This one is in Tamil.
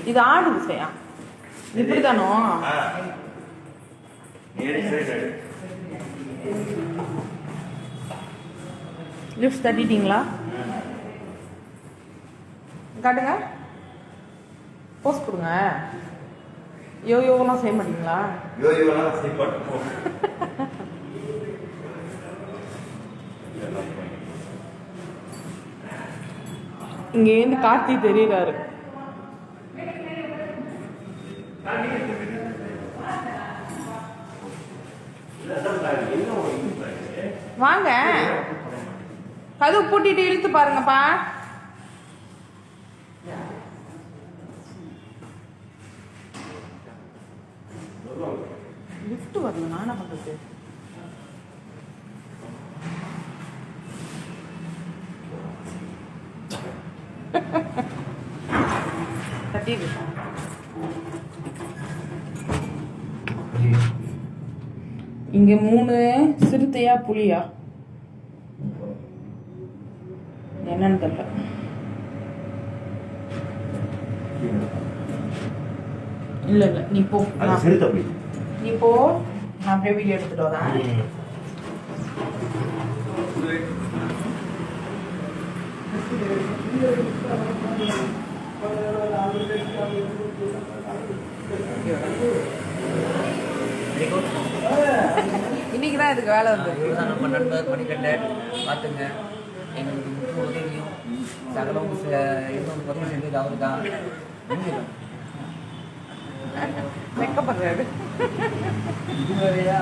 இது ஆடுது செய்யா இப்படிதானோ லிப்ஸ் தட்டிட்டீங்களா காட்டுங்க போஸ்ட் கொடுங்க யோயோவெல்லாம் செய்ய மாட்டீங்களா யோயோவெல்லாம் செய்ய மாட்டோம் இங்கேருந்து கார்த்தி தெரியுறாரு வாங்க கதவு பூட்டிட்டு இழுத்து பாருங்கப்பா லிஃப்ட் வரல நான் என்ன பண்றது தட்டிடு இங்க 3 சிறுத்தையா புலியா என்னன்னு தெரியல இல்ல இல்ல நீ போ நீ போ நான் அப்படியே வீடியோ எடுத்துட்டு வரேன் இன்னைக்கு தான் இதுக்கு வேலை வந்து நம்ம நண்பர் மணிக்கண்டை பார்த்துங்க எங்களுக்கு முழு உதவியும் சகலம் இன்னொன்று பதிவு செஞ்சது அவரு தான் வெக்கப்படுறாரு இது வேறையா